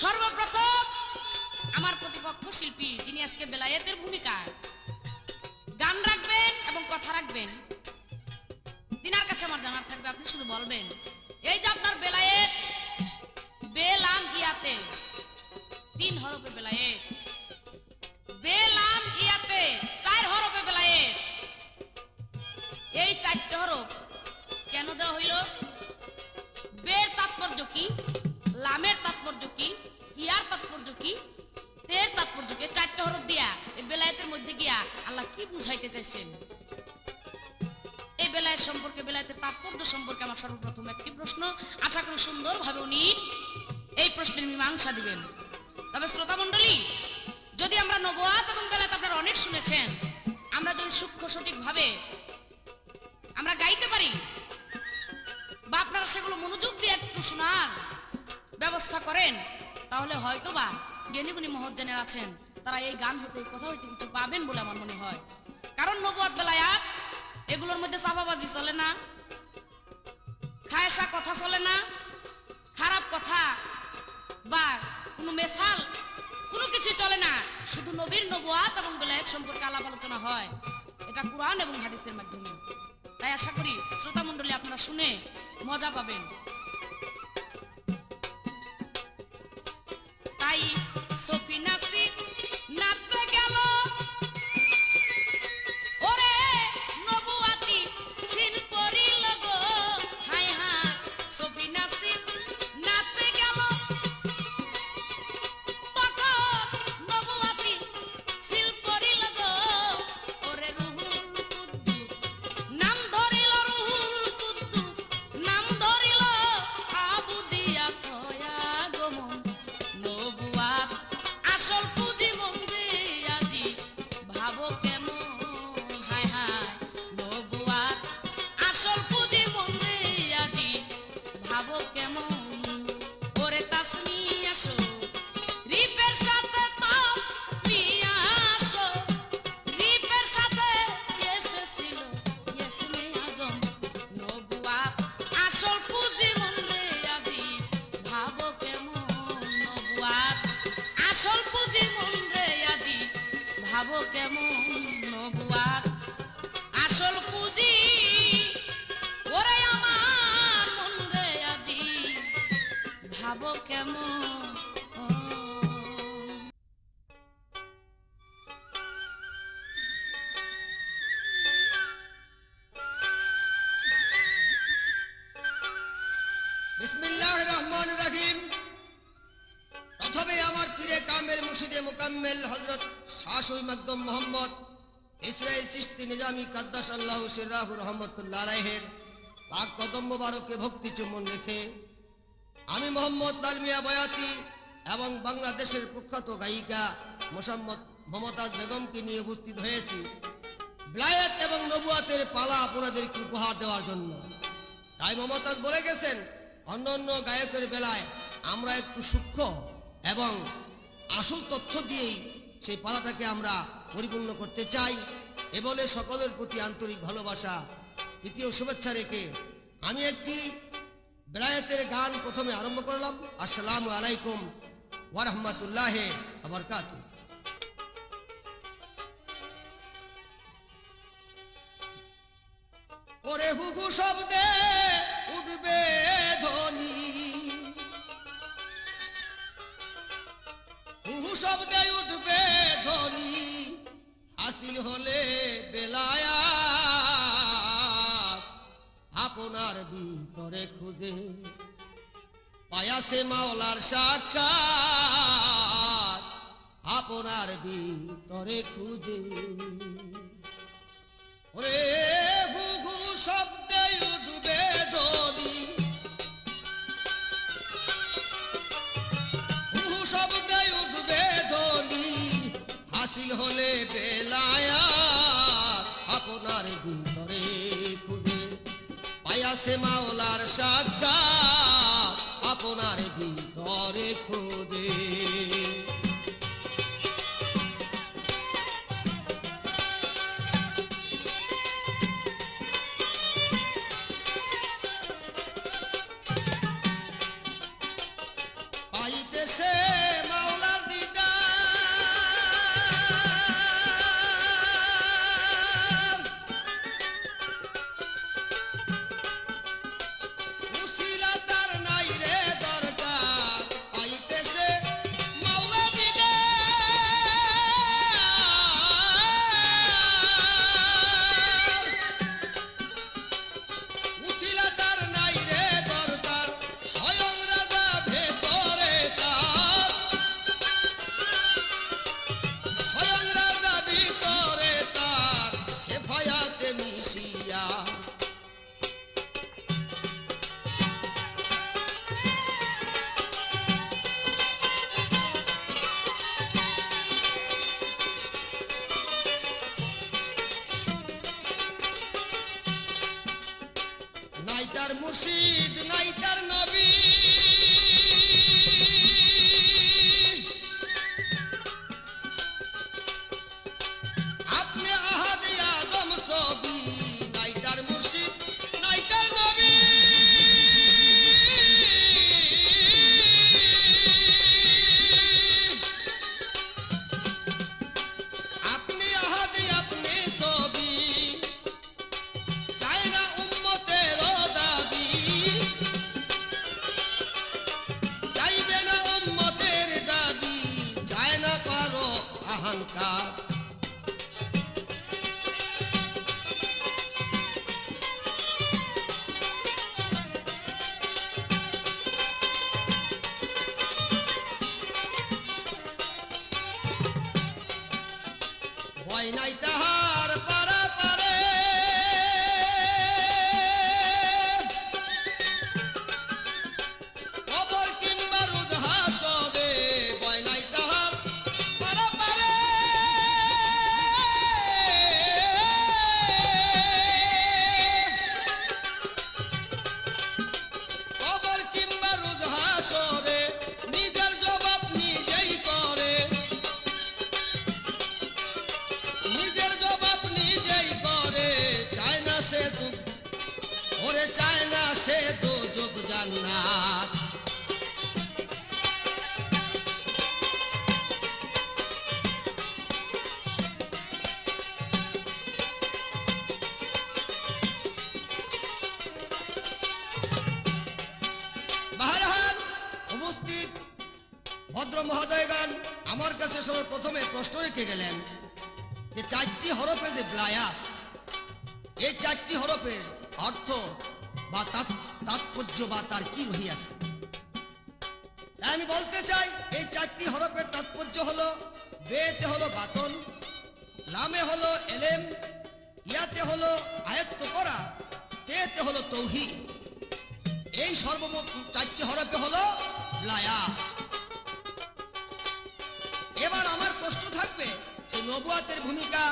সর্বপ্রথম আমার প্রতিপক্ষ শিল্পী যিনি আজকে বেলায়েতের ভূমিকায় গান রাখবেন এবং কথা রাখবেন, তিনার কাছে আমার জানার থাকবে, আপনি শুধু বলবেন এই যে আপনার বেলায়েত বেলাম ইয়াতে 3 হরফে বেলায়েত, বেলাম ইয়াতে 4 হরফে বেলায়েত, এই 4টা হরফ কেন দেওয়া হইল? বের তাৎপর্য কি, লামের তাৎপর্য কি, ইয়ার তাৎপর্য কি, তের তাৎপর্য কি? 4টা হরফ দিয়া এই বেলায়েতের মধ্যে গিয়া আল্লাহ কি বুঝাইতে চাইছেন? এই বেলায়েত সম্পর্কে, বেলায়েতের তাৎপর্য সম্পর্কে আমার সর্বপ্রথম একটি প্রশ্ন, আশা করি সুন্দরভাবে উনি এই প্রশ্নের মীমাংসা দিবেন। তবে শ্রোতা মণ্ডলী, যদি আমরা নবুয়াত এবং বেলায়েত আপনারা অনেক শুনেছেন, আমরা যদি সূক্ষ্ম সঠিকভাবে আমরা গাইতে পারি বা আপনারা সেগুলো মনোযোগ দিয়ে একটু শোনার ব্যবস্থা করেন, তাহলে হয়তো বা জ্ঞানীগুণী মহজ্জানের আছেন, তারা এই গান হতে কথা হইতে কিছু পাবেন বলে আমার মনে হয়। কারণ নবুয়াত বেলায়াত এগুলোর মধ্যে চাপাবাজি চলে না, খায়সা কথা চলে না, খারাপ কথা বা কোনো মেসাল কোনো কিছু চলে না, শুধু নবীর নবুয়াত এবং বেলায়েত সম্পর্কে আলাপ আলোচনা হয়, এটা কোরআন এবং হাদিসের মাধ্যমে। তাই আশা করি শ্রোতা মণ্ডলী আপনারা শুনে মজা পাবেন। তাই সফি নাসি নাচতে গেল, ওরে নবুয়াতি সিন পরিল গো, হায় হায় সফি নাসি নাচতে গেল, তখন নবুয়াতি সিল পরিল গো, ওরে রুহুল কুদ্দুস নাম ধরিল, রুহুল কুদ্দুস নাম ধরিল, আসল পুঁজি মন রে আজি ভাবো কেমন নবুয়াত আসল পুঁজি ওরে আমার মন রে আজি ভাবো কেমন বিসমিল্লাহির রহমানির রহিম। প্রথমে আমার পীরে কামেল মুর্শিদে মুকাম্মেল হযরত শাহ শহীদ মাকদুম মোহাম্মদ ইসরাইল চিশতি নিজামী কাদ্দাসাল্লাহু সিররাহু রাহমাতুল্লাহ আলাইহির পাক কদম মোবারকে ভক্তি চুম্বন রেখে আমি মোহাম্মদ লালমিয়া বয়াতি এবং বাংলাদেশের প্রখ্যাত গায়িকা মোসাম্মদ মমতাজ বেগমকে নিয়ে উপস্থিত হয়েছি বিলায়াত এবং নবুয়াতের পালা আপনাদেরকে উপহার দেওয়ার জন্য। তাই মমতাজ বলে গেছেন অন্য অন্য গায়কের বেলায় আমরা একটু সূক্ষ্ম এবং আসল তথ্য দিয়েই সেই পালাটাকে আমরা পরিপূর্ণ করতে চাই। এ বলে সকলের প্রতি আন্তরিক ভালোবাসা তৃতীয় শুভেচ্ছা রেখে আমি একটি বিলায়াতের গান প্রথমে আরম্ভ করলাম। আসসালামু আলাইকুম ওয়া রাহমাতুল্লাহি ওয়া বারাকাতুহু। ওরে হুহু শব্দে উঠবে ধ্বনি, হুহু শব্দে উঠবে ধ্বনি, হাসিল হলে বেলায়াত আপনার ভিতরে খুঁজে পায়াসে মাওলার সাক্ষাৎ আপনার ভিতরে খুঁজে। ওরে হুহু শব্দে উঠবে ধ্বনি, হুহু শব্দে উঠবে ধ্বনি, হাসিল হলে বেলায়াত আপনার ভিতরে খুঁজে পায়াসে মাওলার সাক্ষাৎ আপনার ভিতরে খুঁজে। পাইতেছে মাওলার দিদার, উসিলা তার নাই রে দরকার। পাইতেছে মাওলার দিদার, উসিলা তার নাই রে দরকার। স্বয়ং রাজা ভেতরে তার, স্বয়ং রাজা ভিতরে তার, সে ভয়াতে মিশিয়া নাই তার মুর্শিদ নাই তার নবী, আপনি আহাদে আদম ছবি। নাই তার মুর্শিদ নাই তার নবী, আপনি আহাদে আপনি ছবি। চায় না উম্মতের দাবি, চাইবে না উম্মতের দাবি, চায় না কারো অহংকার। ভয় নাই তাহার পারা পারে, কবর কিংবা রোদ হাসরে। ভয় নাই তাহার পারা পারে, কবর কিংবা রোদ হাসরে। নিজের জবাব নিজেই করে, নিজের জবাব বেগান আমার কাছে সর্বপ্রথমে প্রশ্ন রেখে গেলেন যে 4টি হরফে যে ব্লায়াত, এই 4টি হরফের অর্থ বা তাৎপর্য বা তার কি রহিয়াছে। তাই আমি বলতে চাই এই 4টি হরফের তাৎপর্য হলো, বেতে হলো বাতন, লামে হলো এলেম, ইয়াতে হলো আয়ত্ত করা, তেতে হলো তৌহিদ। এই সর্বমোট 4টি হরফে হলো ব্লায়াত। এবার আমার প্রশ্ন থাকবে সেই নবুয়াতের ভূমিকা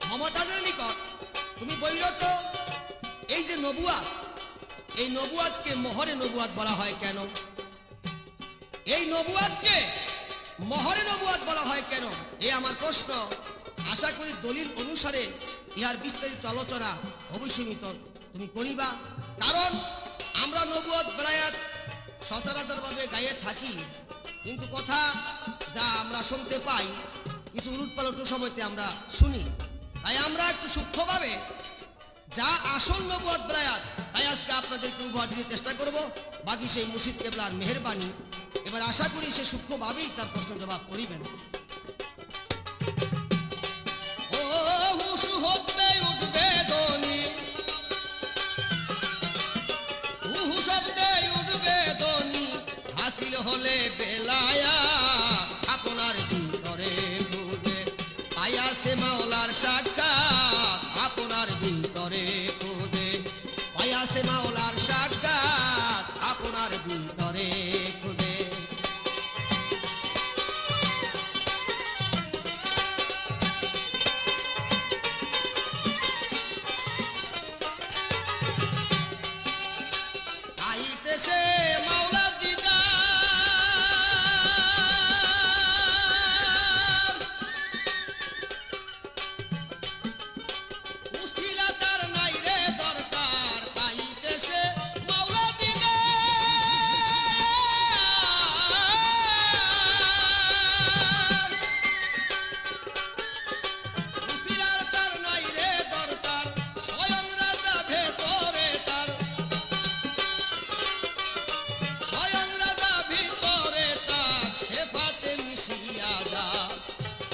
মমতাজের নিকট তুমি বইল তো, এই যে নবুয়াত, এই নবুয়াতকে মোহরে নবুয়াত বলা হয় কেন? এই নবুয়াতকে মোহরে নবুয়াত বলা হয় কেন? এই আমার প্রশ্ন। আশা করি দলিল অনুসারে ইহার বিস্তারিত আলোচনা অবশ্যই তুমি করিবা। কারণ আমরা নবুয়াত বেলায়াত সচরাচর ভাবে গায়ে থাকি, কিন্তু কথা যা আমরা শুনতে পাই কিছু উলটপালট সময়তে আমরা শুনি। তাই আমরা একটু সূক্ষ্মভাবে যা আসল নবুয়াত বেলায়াত তাই আজকে আপনাদেরকে উপহার দিতে চেষ্টা করব। বাকি সেই মুর্শিদ কেবলার মেহেরবানি। এবার আশা করি সে সূক্ষ্মভাবেই তার প্রশ্ন জবাব করিবেন। ও হুশু হতে উঠবে ধ্বনি, হুহু শব্দে উঠবে ধ্বনি, হাসিল হলে বেলায়া আপনার ভিতরে খুঁজে পায়াসে মাওলার সাক্ষাৎ, আপনার ভিতরে খুঁজে পায়াসে মাওলার সাক্ষাৎ, আপনার ভিতরে খুঁজে। আইতেছে মাওলার দিদার, উসিলা তার নাই রে দরকার, আইতেছে মাওলার দিদার, উসিলার তার নাই রে দরকার, স্বয়ং রাজা ভেতরে তার, স্বয়ং রাজা ভিতরে তার, সেফাতে মিশিয়া যা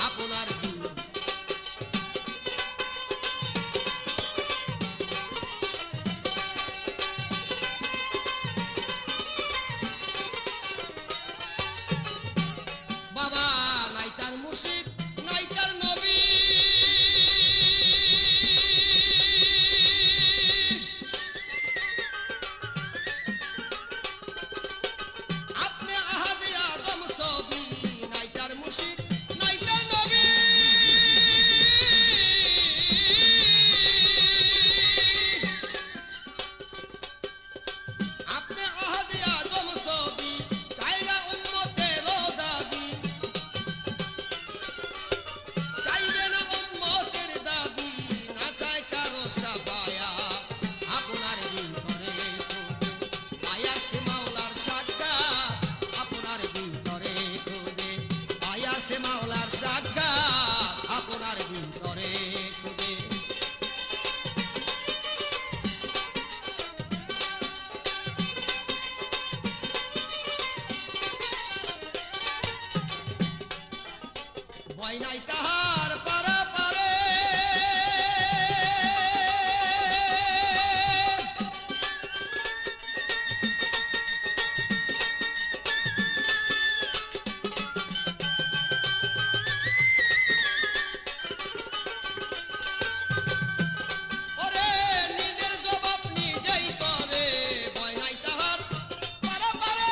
আপনার দিন। বাবা নাই তার মুর্শিদ, নাই তার নবী, আপনি আহাদে আদম ছবি, নাই তার মুর্শিদ, নাই তার নবী। আপনি আহাদে আদম ছবি, চাই না উম্মতের দাবি, চাইবে না উম্মতের দাবি, না চায় কারো সাফায়া, আপনার ভিতরে খুঁজে আয়াসে মাওলার সাক্ষাৎ, আপনার ভিতরে খুঁজে আয়াসে মাওলার সাক্ষাৎ, আপনার ভিতরে খুঁজে। ভয় নাই তাহার পারা পারে, ওরে নিজের জবাব নিজেই করে, ভয় নাই তাহার পারা পারে।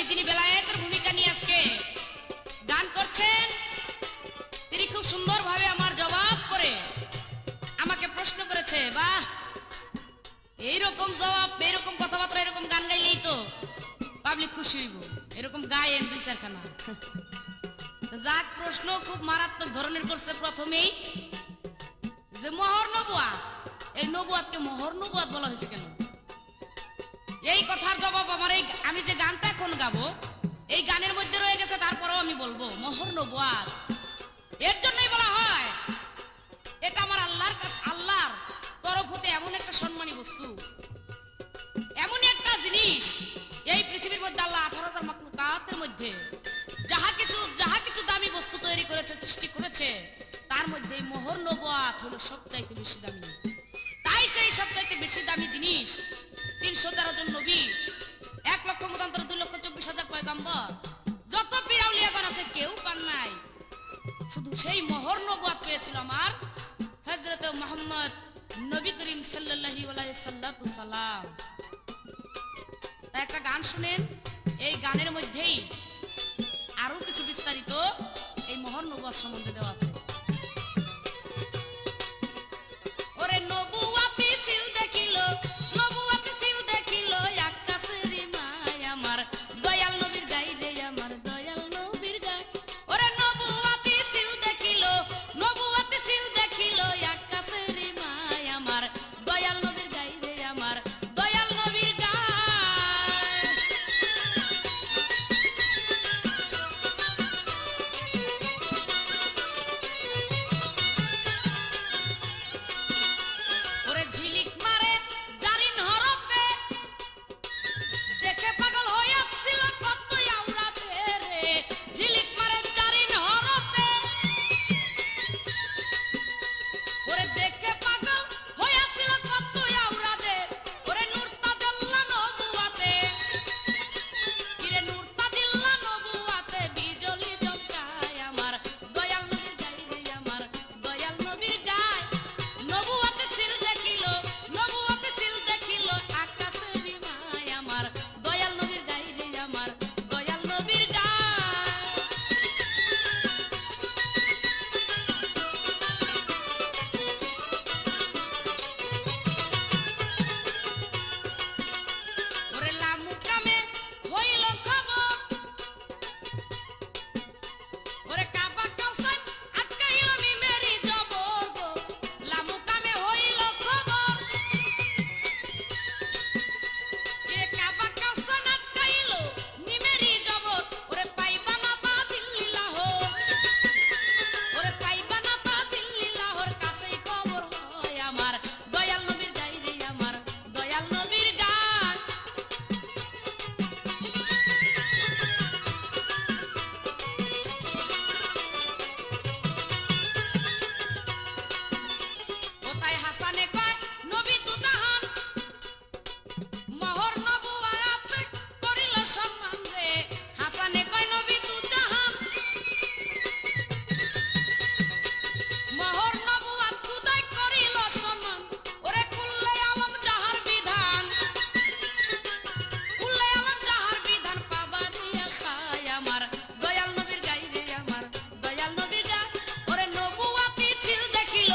যিনি বেলায়েতের ভূমিকা নিয়ে আজকে গান করছেন, তিনি খুব সুন্দরভাবে আমার জবাব করে আমাকে প্রশ্ন করেছে। বাহ, এইরকম জবাব, এইরকম কথাবার্তা, এরকম গান গাইলেই তো পাবলিক খুশি হইব। এরকম গায়েন দুই চারখানা। যাক, প্রশ্ন খুব মারাত্মক ধরনের করছে প্রথমেই, যে মোহর নবুয়াত, এই নবুয়াতকে মোহর নবুয়াত বলা হয়েছে কেন? এই কথার জবাব আমার এই আমি যে গানটা এখন গাবো এই গানের মধ্যে রয়ে গেছে, তারপরেও আমি বলবো মোহর নবুয়াত এর জন্যই বলা হয়। এটা আমার আল্লাহর কাছে, আল্লাহর তরফ হতে এমন একটা সম্মানী বস্তু, এমন একটা জিনিস এই পৃথিবীর মধ্যে আল্লাহ 18,000 মাখলুকাতের মধ্যে যাহা কিছু দামি বস্তু তৈরি করেছে, সৃষ্টি করেছে, তার মধ্যে এই মোহর নবুয়াত হলো সবচাইতে বেশি দামি। তাই সেই সবচাইতে বেশি দামি জিনিস 313 জন নবী, 1 লক্ষ মতান্তরে 2,24,000 পয়গম্বর, যত পীর আউলিয়াগণ আছে কেউ পান নাই। শুধু সেই মোহর নবুয়াত পেয়েছিল আমার হযরত মুহাম্মদ নবী করিম সাল্লাল্লাহু আলাইহি সাল্লাম। একটা গান শুনেন, এই গানের মধ্যেই আরো কিছু বিস্তারিত এই মোহর নবুয়াত সম্বন্ধে দেওয়া আছে। ওরে নবুয়াতি সিল দেখিল, নবুয়াতি সিল দেখিল আকাশের মায় আমার দয়াল নবীর গাই রে, আমার দয়াল নবীর গাই। ওরে নবুয়াতি সিল দেখিল, নবুয়াতি সিল দেখিল আকাশের মায় আমার দয়াল নবীর গাই রে, আমার দয়াল নবীর গাই। ওরে ঝিলিক মারে জারিন হরফে, দেখে পাগল হইয়াছিল কত আওরাতে রে। ঝিলিক মারে জারিন হরফে, ওরে দেখে পাগল হইয়াছিল কত আওরাতে। ওরে নূর তাজাল্লা নবুয়াতে, কিরে নূর তাজিল্লা নবুয়াতে বিজলি চমকায় আমার দয়াল নবীর গাই রে, আমার দয়াল নবীর গাই। নবুয়াতে সিল দেখিল, নবুয়াতে সিল দেখিল আকাশের মায় আমার দয়াল নবীর গাই রে, আমার দয়াল নবীর গাই। ওরে লামুকামে হইল খবর, ওরে কাবা কাউসান আটকাইল মিমেরি জবর গো। লামুকামে হইল খবর, কে কাবা কাউসান আটকাইল মিমেরি জবর। ওরে পাইবা না তা দিল্লি লাহোর, ওরে পাইবা না তা দিল্লি লাহোর, কাছেই খবর হয় আমার দয়াল নবীর গাই রে, আমার দয়াল নবীর গাই। ও তাই হাসানে কয় নবী তু জাহান, মোহর নবুয়াত করিল সম্মান রে। হাসানে কয় নবী তু জাহান, মোহর নবুয়াত খুদাই করিল সম্মান। ওরে কুল্লে আলম যাহার বিধান, কুল্লে আলম যাহার বিধান পাবানি আশায় আমার দয়াল নবীর গাই রে, আমার দয়াল নবীর গাই। ওরে নবুয়াতি ছিল দেখিল,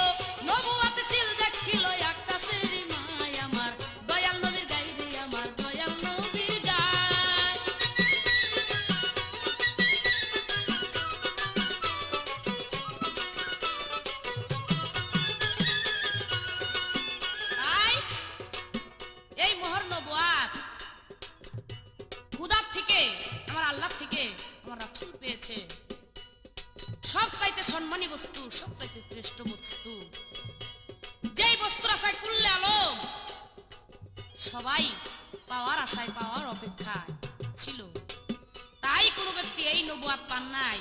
নবুয়াতি ছিল দেখিল আকাশের মায় আমার দয়াল নবীর গাই রে, আমার দয়াল নবীর গাই। তাই এই মোহর নবুয়াত খুদার থেকে, আমার আল্লাহ থেকে আমার রাসূল পেয়েছে। সব চাইতে সম্মানী বস্তু, সব চাইতে শ্রেষ্ঠ বস্তু, যেই বস্তুর আশায় কুল্লে আলম সবাই পাওয়ার আশায়, পাওয়ার অপেক্ষায় ছিল। তাই কোনো ব্যক্তি এই নবুয়াত পান নাই,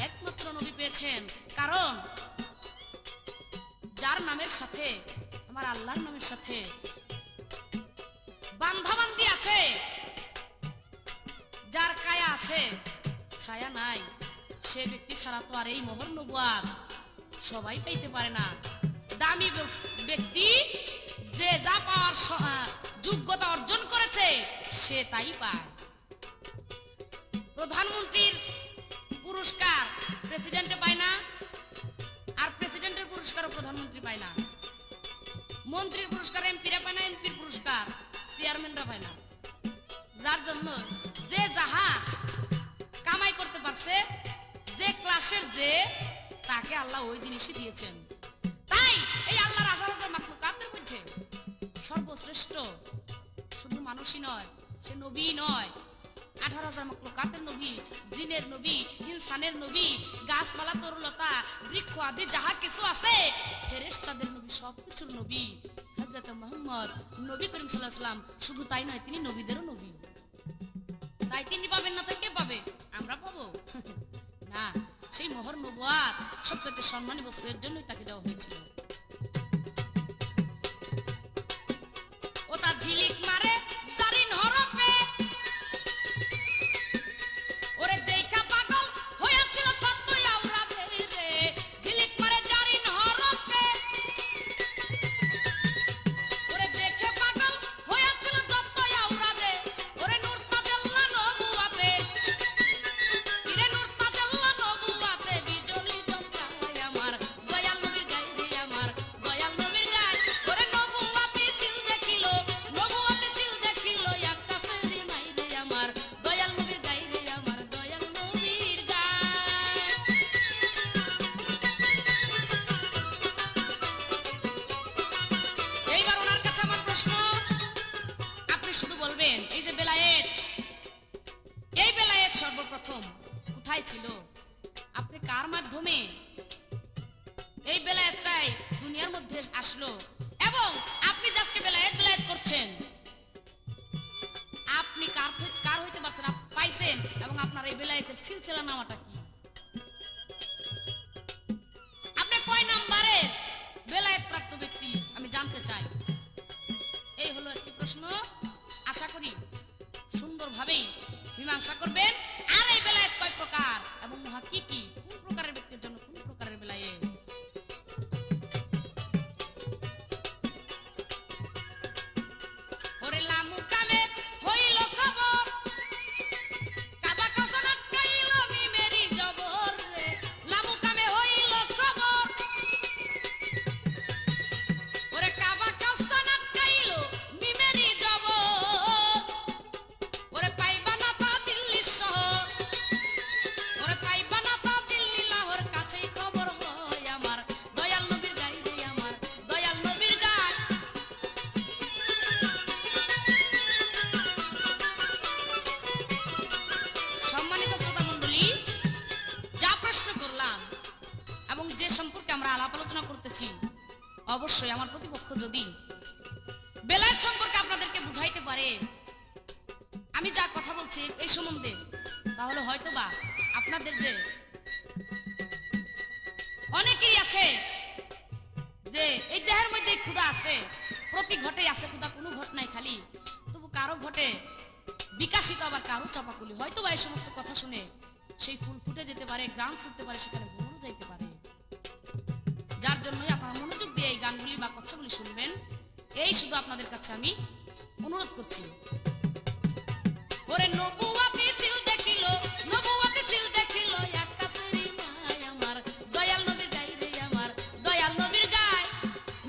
একমাত্র নবী পেয়েছেন। কারণ যার নামের সাথে, আমার আল্লাহর নামের সাথে বান্ধাবান্দি আছে, যার কায়া আছে ছায়া নাই, সে ব্যক্তি ছাড়া তো আর এই মোহর নবুয়াত সবাই পাইতে পারে না। দামি ব্যক্তি যে যা পাওয়ার যোগ্যতা অর্জন করেছে সে তাই পায়। প্রধানমন্ত্রীর পুরস্কার প্রেসিডেন্টে পায় না, আর প্রেসিডেন্টের পুরস্কারও প্রধানমন্ত্রী পায় না। মন্ত্রীর পুরস্কার এমপিরা পায় না, এমপির পুরস্কার চেয়ারম্যানরা পায় না। যার জন্য যে যাহা কামাই করতে পারছে, যে ক্লাসের যে, তাকে আল্লাহ ওই জিনিসই দিয়েছেন। তাই এই আল্লাহর 18,000 মাখলুকাতের মধ্যে সর্বশ্রেষ্ঠ শুধু মানুষই নয়, সে নবী নয়, 18,000 মাখলুকাতের নবী, জিনের নবী, ইনসানের নবী, গাছপালা তরুলতা বৃক্ষ আদি যাহা কিছু আছে, ফেরেশতাদের নবী, সবকিছুর নবী হযরত মুহাম্মদ নবী করিম সাল্লাল্লাহু আলাইহি ওয়াসাল্লাম। শুধু তাই নয়, তিনি নবীদেরও নবী। তাই তিনি পাবেন না, তাই কে পাবে? আমরা পাবো না। সেই মোহর নবুয়াত সবচেয়ে সম্মানী বস্তু, এর জন্যই তাকে দেওয়া হয়েছিল। ও তা ঝিলিক মারে জারিন হরফে, ওরে দেখা পাগল হয়েছিল কতই আওরা রে। ঝিলিক মারে জারিন হরফে, ওরে দেখে পাগল হয়েছিল যতই আওরা রে। ওরে নূর তাজাল্লা নবুয়াতে, ইরে নূর তাজাল্লা নবুয়াতে, বিজলি চমকায় আমার দয়াল নবীর গায়ে রে, আমার দয়াল নবীর গায়ে। ওরে নবুয়াতে চিল দেখিল, নবুয়াতে চিল দেখিল আকাশের মাইরে, আমার দয়াল নবীর গায়ে রে, আমার দয়াল নবীর গায়ে। এইবার ওনার কাছে আমার প্রশ্ন, আপনি শুধু বলবেন এই যে বেলায়েত, এই বেলায়েত সর্বপ্রথম কোথায় ছিল? আপনি কার মাধ্যমে এই বেলায়েতটাই দুনিয়ার মধ্যে আসলো? এবং আপনি আজকে বেলায়েত বেলায়েত করছেন, আপনি কার হইতে পারছেন, পাইছেন? এবং আপনার এই বেলায়েতের সিলসিলা নামাটা কি? আপনি কয় নাম্বারে বেলায়েত প্রাপ্ত ব্যক্তি আমি জানতে চাই। এই হলো একটি প্রশ্ন। আশা করি সুন্দরভাবেই মীমাংসা করবেন। আর এই বেলায়েত কয় প্রকার এবং উহা কি কি, কোন প্রকারের ব্যক্তির জন্য কোন প্রকারের বেলায়েত? ওরে লামু কামে হইল খবর, কাবা কাসানাত গাইল মিমেরি জবর রে। লামু কামে হইল খবর, ওরে কাবা কাসানাত গাইল মিমেরি জবর। ওরে পাইবা না তা দিল্লি শহর, ওরে পাইবা না তা দিল্লি লাহোর, কাছেই খবর হয় আমার দয়াল নবীর গায়ে রে, আমার দয়াল নবীর গায়ে। সম্মানিত শ্রোতা মণ্ডলী, যা প্রশ্ন করলাম এবং যে সম্পর্কে আমরা আলাপ আলোচনা করতেছি, অবশ্যই আমার প্রতিপক্ষ যদি বেলায়েত সম্পর্কে আপনাদেরকে বুঝাইতে পারে, আমি যা কথা বলছি এই সম্বন্ধে, তাহলে হয়তোবা আপনাদের যে অনেকেই আছে যে এই দেহের মধ্যে ক্ষুধা আছে, প্রতি ঘটে আছে ক্ষুধা, কোনো ঘট নাই খালি, তবু কারো ঘটে বিকাশিত, আবার কারো চাপাকুলি। হয়তোবা এই সমস্ত কথা শুনে সেই ফুল ফুটে যেতে পারে, গ্রাম ছুটতে পারে, সেখানে ভ্রমণ যাইতে পারে। যার জন্যই আপনারা মনোযোগ দিয়ে এই গানগুলি বা কথাগুলি শুনবেন, এই শুধু আপনাদের কাছে আমি অনুরোধ করছি। ওরে নবুয়াতে চিল দেখিল, নবুয়াতে চিল দেখিল আকাশের মায়, আমার দয়াল নবীর গায়ে রে, আমার দয়াল নবীর গায়ে।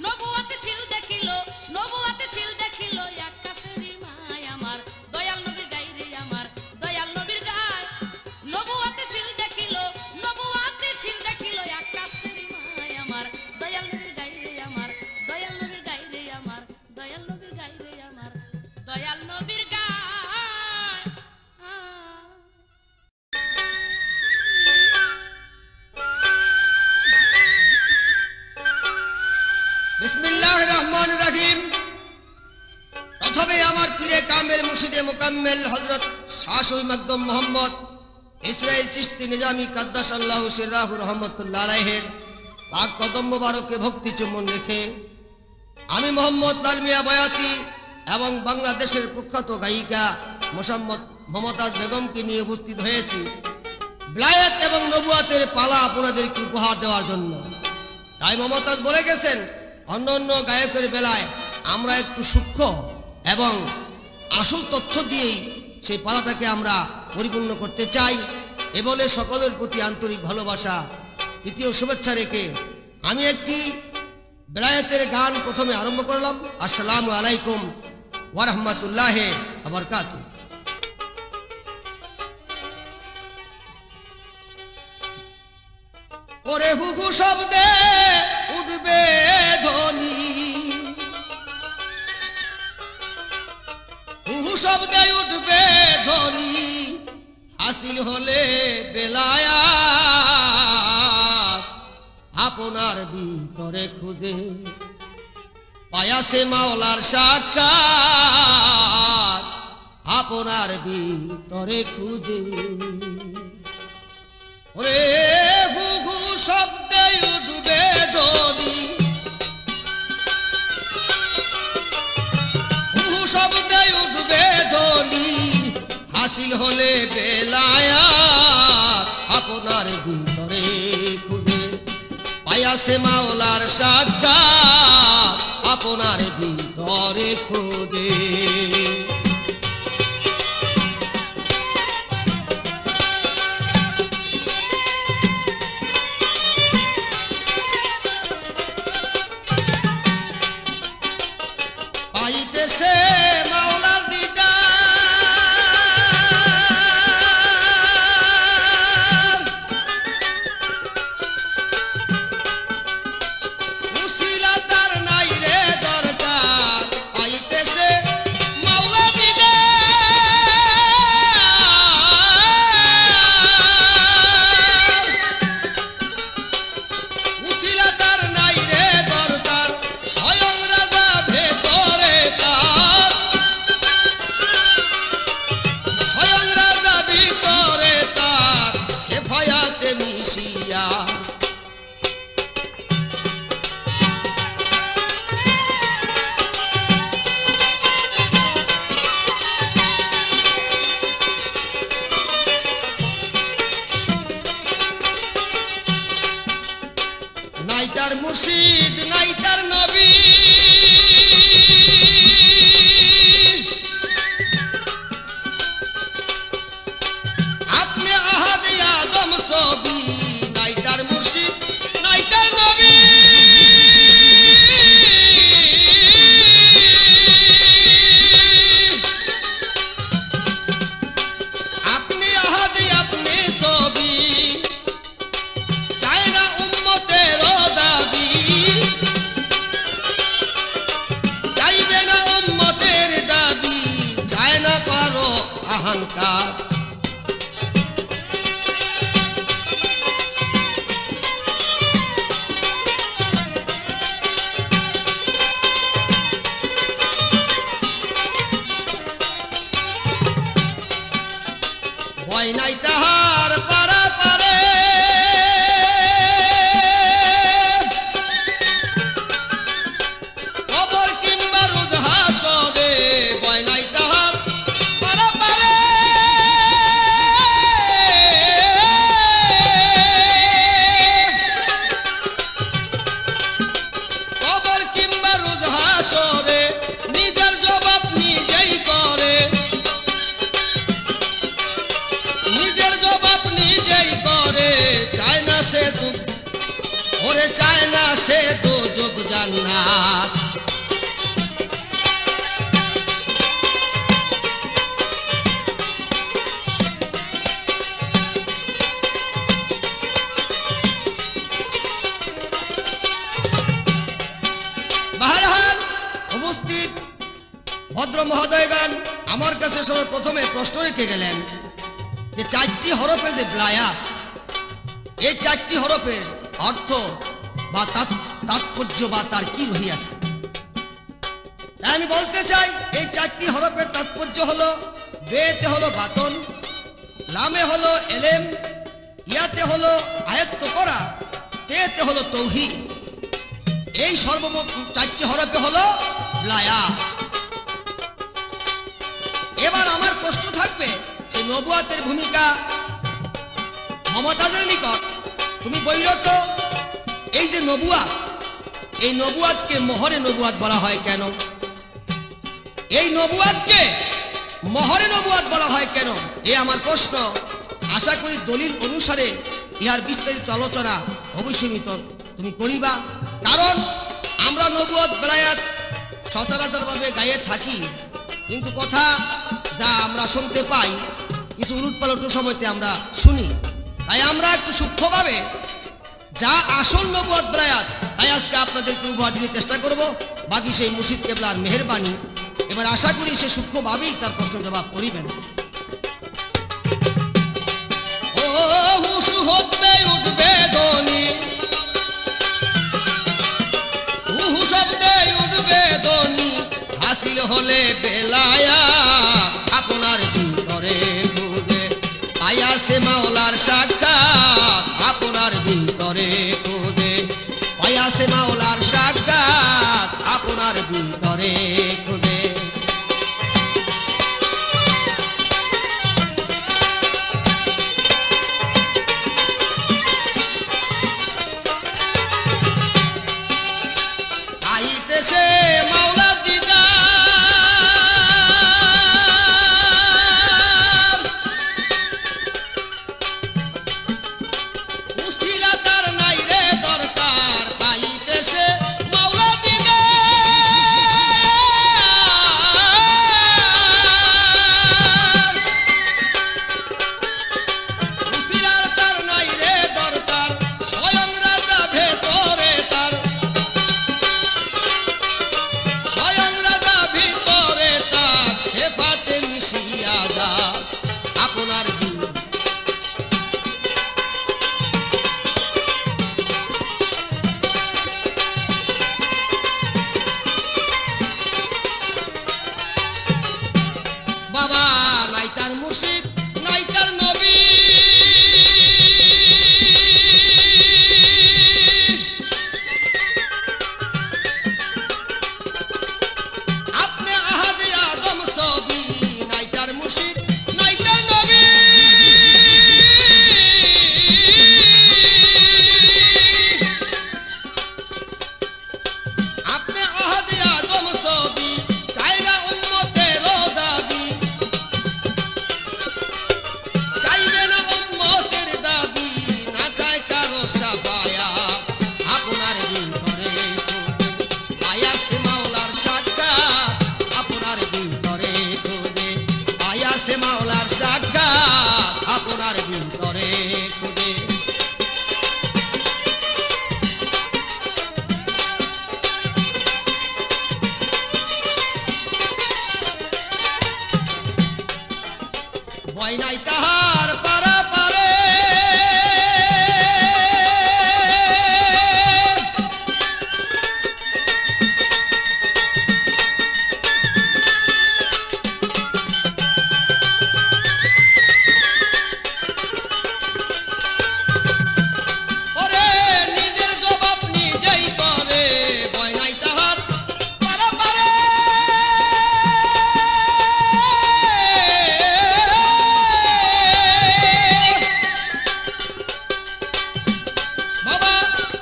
নবুয়াতে চিল দেখিল, নবুয়াতে চিল দেখিল আকাশের মায়, আমার দয়াল নবীর গায়ে রে, আমার দয়াল নবীর গায়ে। নবুয়াতে চিল দেখিল, নবুয়াতে চিল দেখিল আকাশের মায়, আমার দয়াল নবীর গায়ে রে, আমার দয়াল নবীর গায়ে রে, আমার দয়াল নবীর গায়ে রে, আমার দয়াল নবীর গায়ে। বিসমিল্লাহির রহমানির রহিম। প্রথমে আমার পীরে কামেল মুর্শিদে মোকাম্মেল হযরত শাহ শফি মাকদুম মোহাম্মদ ইসরাইল চিশতি নিজামী কাদ্দাসাল্লাহু সিররাহু রহমাতুল্লাহ আলাইহির পাক কদম মোবারকে ভক্তি চুম্বন রেখে আমি মোহাম্মদ লাল মিয়া বয়াতি এবং বাংলাদেশের প্রখ্যাত গায়িকা মমতাজ বেগমকে নিয়ে উপস্থিত হয়েছি বেলায়েত এবং নবুয়াতের পালা আপনাদেরকে উপহার দেওয়ার জন্য। তাই মমতাজ বলে গেছেন, অন্য অন্য গায়কের বেলায় আমরা একটু সূক্ষ্ম এবং আসল তথ্য দিয়েই সেই পালাটাকে আমরা পরিপূর্ণ করতে চাই। এ বলে সকলের প্রতি আন্তরিক ভালোবাসা, তৃতীয় শুভেচ্ছা রেখে আমি একটি বেলায়েতের গান প্রথমে আরম্ভ করলাম। আসসালামু আলাইকুম ওয়া রাহমাতুল্লাহি ওয়া বারাকাতুহু। ওরে হুহু শব্দে উঠবে ধ্বনি, হুহু শব্দে উঠবে ধ্বনি, হাসিল হলে বেলায়াত আপনার ভিতরে খুঁজে পায়াসে মাওলার সাক্ষাৎ আপনার ভিতরে খুঁজে। ওরে হুহু শব্দে উঠবে ধ্বনি, হুহু শব্দে উঠবে ধ্বনি, হাসিল হলে বেলায়াত আপনার ভিতরে খুঁজে পায়াসে মাওলার সাক্ষাৎ আপনার ভিতরে খুঁজে। পাইতেছে মাওলার দিদার, উসিলা তার নাই রে দরকার। পাইতেছে মাওলার দিদার, উসিলা তার নাই রে দরকার। স্বয়ং রাজা ভেতরে তার, স্বয়ং রাজা ভিতরে তার, সে ভয়াতে মিশিয়া নাই তার মুর্শিদ নাই তার নবী, আপনি আহাদ আদম ছবি। নাই তার মুর্শিদ নাই তার নবী, আপনি আহাদ আপনি ছবি। চায় না উম্মতের দাবি, চাইবে না উম্মতের দাবি, চায় না কারো অহংকার। ভয় নাই তাহার পারা পারে, কবর কিংবা রোদ হাসরে। ভয় নাই তাহার পারা পারে, কবর কিংবা রোদ হাসরে। নিজের জবাব নিজেই করে, নিজের জবাব নিজেই করে। চায় না সে তো, ওরে চায় না সে তো যোগ জান্নাত। বাহরহাল উপস্থিত ভদ্র মহোদয়গণ, আমার কাছে সবার প্রথমে প্রশ্ন রেখে গেলেন যে চারটি হরফে যে বেলায়াত, এই চারটি হরফের অর্থ বা তাৎপর্য বা তার কি রহিয়াছে। তাই আমি বলতে চাই এই চারটি হরফের তাৎপর্য হলো, বেতে হলো বাতন, লামে হলো এলেম, ইয়াতে হলো আয়ত্ত করা, তেতে হলো তৌহিদ। এই সর্বমোট চারটি হরফে হলো বেলায়াত। এবার আমার প্রশ্ন থাকবে, সেই নবুয়াতের ভূমিকা মমতাজের নিকট তুমি বৈরত। এই যে নবুয়াত, এই নবুয়াতকে মোহরে নবুয়াত বলা হয় কেন? এই নবুয়াতকে মহরে নবুয়াত বলা হয় কেন, এ আমার প্রশ্ন। আশা করি দলিল অনুসারে ইহার বিস্তারিত আলোচনা অবশ্যই তুমি করিবা। কারণ আমরা নবুয়াত বেলায়াত সচরাচরভাবে গায়ে থাকি, কিন্তু কথা যা আমরা শুনতে পাই কিছু উলটপালট সময়তে আমরা শুনি। তাই আমরা একটু সূক্ষ্মভাবে যা আসল নবুয়াত বেলায়াত তাই আজকে আপনাদেরকে উপহার দিতে চেষ্টা করব। বাকি সেই মুর্শিদ কেবলার মেহেরবানি। এবার আশা করি সে সূক্ষ্মভাবেই তার প্রশ্ন জবাব করিবেন। ও হুশ হতে উঠবে ধ্বনি, হুহু শব্দে উঠবে ধ্বনি, হাসিল হলে বেলায়া আপনার ভিতরে খুঁজে পাইয়াছে মাওলার সাক্ষাৎ, আপনার ভিতরে খুঁজে পাইয়াছে মাওলার সাক্ষাৎ, আপনার ভিতরে খুঁজে। আইতেছে মাওলার দিদার, উসিলা তার নাই রে দরকার, আইতেছে মাওলার দিদার, উসিলার তার নাই রে দরকার, স্বয়ং রাজা ভেতরে তার, স্বয়ং রাজা ভিতরে তার, সেফাতে মিশিয়া যা আপনার দিন। বাবা নাই তার মুর্শিদ নাই তার নবী, আপনি আহাদে আদম ছবি, নাই তার মুর্শিদ নাই তার নবী, আপনি আহাদে আদম ছবি, চাই না উম্মতের দাবি, চাইবে না উম্মতের দাবি, না চায় কারো সাবায়া, আপনার ভিতরে আয়াসে মাওলার সাক্ষাৎ, আপনার ভিতরে খুঁজে আয়াসে মাওলার সাক্ষাৎ, আপনার ভিতরে খুঁজে। ভয় নাই তাহার পারা পারে, ওরে নিজের জবাব নিজেই করে, ভয় নাই তাহার পারা পারে, বাবা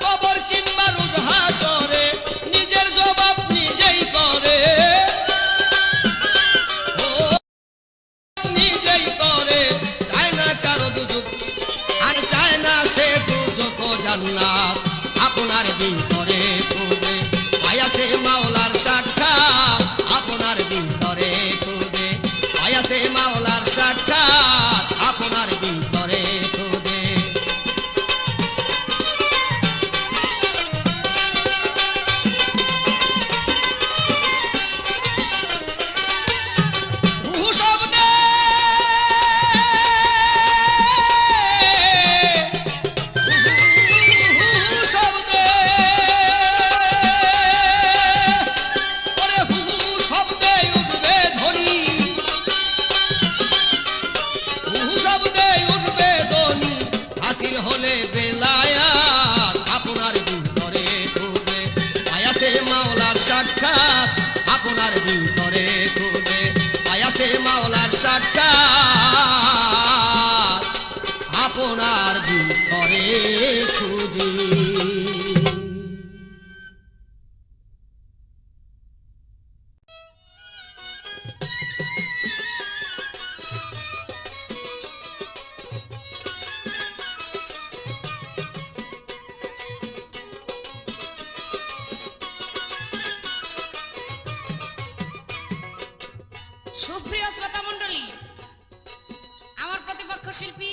কবর কিংবা রোজ হাসরে নিজের জবাব নিজেই করে, ও নিজেই করে, চায় না কারো দুজক, আর চায় না সে দুজক ও জান্নাত, আপনার ভিতরে খুঁজে পাইয়াছে মাওলার সাক্ষাৎ, আপনার ভিতরে খুঁজে পাইয়াছে মাওলার সাক্ষাৎ, আপনার ভিতরে খুঁজে। হুহু শব্দে, হুহু শব্দে, ওরে হুহু শব্দে উঠবে ধ্বনি, হুহু শব্দে উঠবে ধ্বনি, হাসিল হলে বেলায়াত, আপনার ভিতরে খুঁজে পাইয়াছে মাওলার সাক্ষাৎ, আপনার ভিতরে খুঁজে পাইয়াছে মাওলার সাক্ষাৎ, আপনার ভিতরে খুঁজে। সুপ্রিয় শ্রোতা মণ্ডলী, আমার প্রতিপক্ষ শিল্পী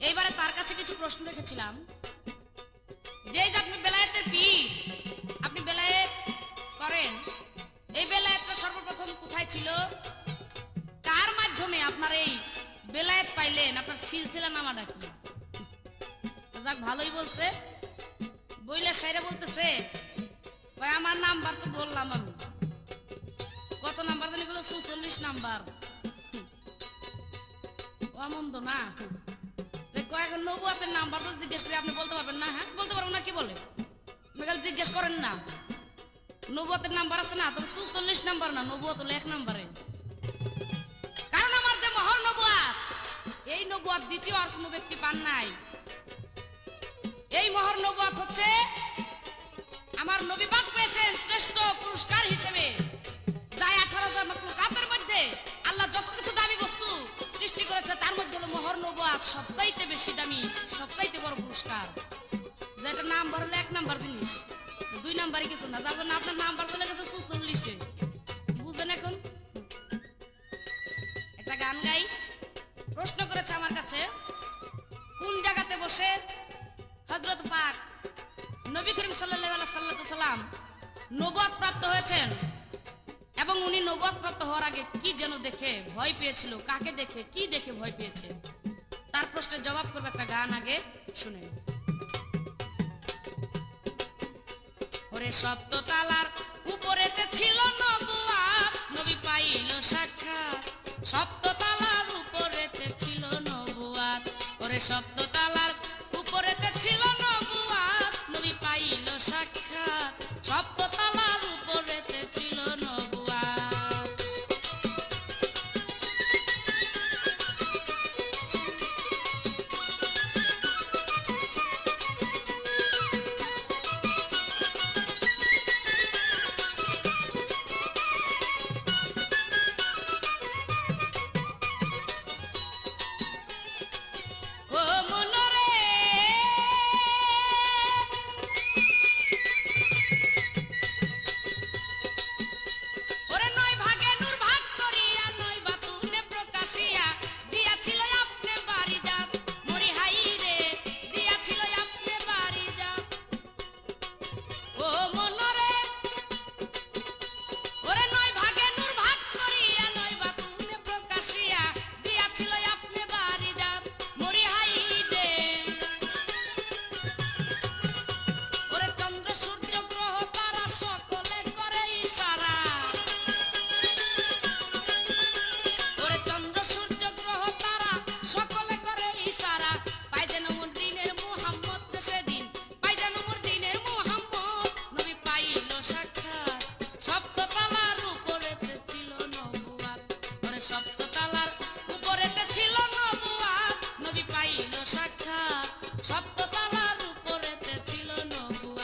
এইবারে তার কাছে কিছু প্রশ্ন রেখেছিলাম যে আপনি বেলায়েতের পীর, আপনি বেলায়েত করেন, এই বেলায়েতটা সর্বপ্রথম কোথায় ছিল, কার মাধ্যমে আপনার এই বেলায়েত পাইলেন, আপনার সিলসিলা নামাটা কি? যাক, ভালোই বলছে। বইলে সাইরা বলতেছে ভাই আমার নাম্বার তো বললাম আমি, কত নাম্বার জানি বলো, 44 নাম্বার। অমন্দ না, কয়েকজন নবুয়াতের নাম্বার তো জিজ্ঞেস করে আপনি বলতে পারবেন না? হ্যাঁ, বলতে পারবো না, কি বলে জিজ্ঞেস করেন না। নবুয়াতের নাম্বার আছে না, তবে 44 নাম্বার না, নবুয়াত হলো 1 নাম্বারে। কারণ আমার যে মহান নবুয়াত, এই নবুয়াত দ্বিতীয় আর কোনো ব্যক্তি পান নাই। এই মহান নবুয়াত হচ্ছে আমার নবী পাক পেয়েছেন শ্রেষ্ঠ পুরস্কার হিসেবে, যাই 18,000 মাখলুকাতের মধ্যে আল্লাহ যত কিছু দামি বস্তু সৃষ্টি করেছে তার মধ্যে হলো মহর নবুয়াত সবচাইতে বেশি দামি, সবচাইতে বড় পুরস্কার। যেটা নাম্বার হলো 1 নাম্বার জিনিস, 2 নাম্বারে কিছু না, যার জন্য আপনার নাম্বার চলে গেছে 44-এ। বুঝেন? এখন একটা গান গাই। প্রশ্ন করেছে আমার কাছে, কোন জায়গাতে বসে হযরত পাক নবী করিম সাল্লাল্লাহু আলাইহি সাল্লাম নবুয়ত প্রাপ্ত হয়েছেন এবং উনি নবুয়ত প্রাপ্ত হওয়ার আগে কি যেন দেখে ভয় পেয়েছিল, কাকে দেখে, কি দেখে ভয় পেয়েছে, তার প্রশ্নের জবাব করবে একটা গান, আগে শুনেন। ওরে সপ্ত তালার উপরেতে ছিল নবুয়ত, নবী পাইল সাক্ষাৎ। সপ্ত তালার উপরেতে ছিল নবুয়ত, ওরে সপ্ত তালার উপরেতে ছিল নবুয়ত, নবী পাইল সাক্ষাৎ। সপ্ত তালার উপরেতে ছিল নবুয়ত। ও মনরে ওরে নয় ভাগে নূর ভাগ করিয়া, নয় বাতুলে প্রকাশিয়া দিয়াছিল আপনি বাড়ি যাত। মরি হাই রে, দিয়াছিল আপনি বাড়ি যাত। ও মনরে ওরে নয় ভাগে নূর ভাগ করিয়া, নয় বাতুলে প্রকাশিয়া দিয়াছিল আপনি বাড়ি যাত। মরি হাই রে, ওরে চন্দ্র সূর্য গ্রহ তারা সকলে করে ইশারা। ওরে চন্দ্র সূর্য গ্রহ তারা সকলে করে ইশারা। পাইজেন মোর দিনের মুহাম্মদ সেদিন, পাইজেন মোর দিনের মুহাম্মদ, নবী পাইল সাক্ষাৎ। সপ্ত তালার উপরেতে ছিল নবুয়ত, ওরে সপ্ত তালার উপরেতে ছিল নবুয়ত, নবী পাইল সাক্ষাৎ। সপ্ত তালার উপরেতে ছিল নবুয়ত।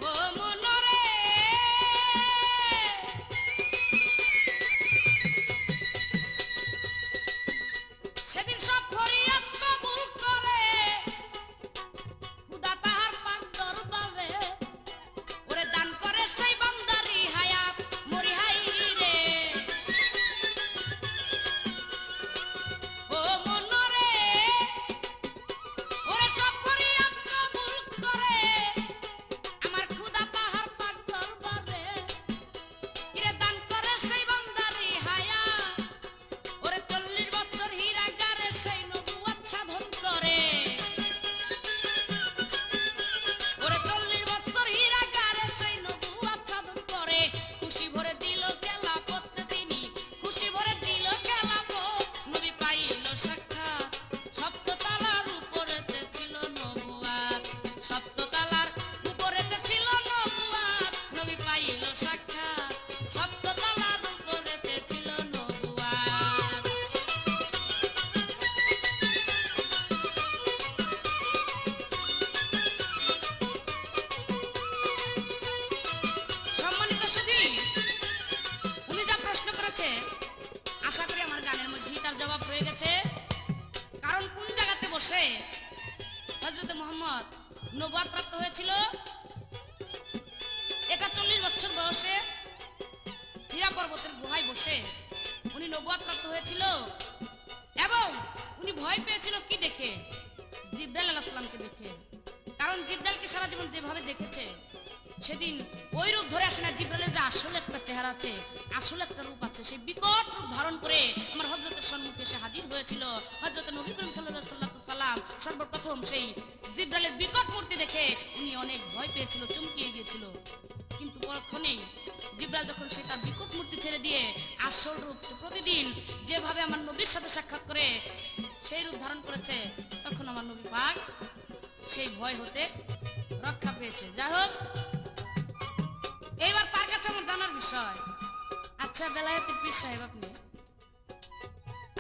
ও মনরে সেদিন সব ফরিয়াদ কবুল করে খুদা তাহার পাক দরবারে। ওরে দান করে সেই বান্দারি হায়াত। মরি হাই রে, ও মনরে ওরে সব ফরিয়াদ কবুল করে আমার খুদা তাহার পাক দরবারে। কিরে দান করে সেই বান্দারি হায়াত। ওরে 40 বছর হীরাগারে সেই নবুয়ত বসে হযরত মুহাম্মদ নবুয়ত প্রাপ্ত হয়েছিল। এটা 40 বছর বয়সে হীরা পর্বতের গুহায় বসে উনি নবুয়ত প্রাপ্ত হয়েছিল এবং উনি ভয় পেয়েছিল কি দেখে? জিবরাইল আলাইহিস সালামকে দেখে। কারণ জিবরাইলকে সারা জীবন যেভাবে দেখেছে সেদিন ওই রূপ ধরে আসে না। জিবরাইলের যে আসলে একটা চেহারা আছে, আসলে একটা রূপ আছে, সেই বিকট রূপ ধারণ করে আমার হযরতের সম্মুখে এসে হাজির হয়েছিল। হযরত নবী করিম সাল্লাল্লাহু আলাইহি সাল্লাম সর্বপ্রথম সেই জিবরাইলের বিকট মূর্তি দেখে উনি অনেক ভয় পেয়েছিল, চমকিয়ে গিয়েছিল। কিন্তু পরক্ষণেই জিবরাইল যখন সে তার বিকট মূর্তি ছেড়ে দিয়ে আসল রূপ প্রতিদিন যেভাবে আমার নবীর সাথে সাক্ষাৎ করে সেই রূপ ধারণ করেছে, তখন আমার নবী পাক সেই ভয় হতে রক্ষা পেয়েছে। যাই হোক, এইবার তার কাছে আমার জানার বিষয়, আচ্ছা বেলায়েতের পীর সাহেব,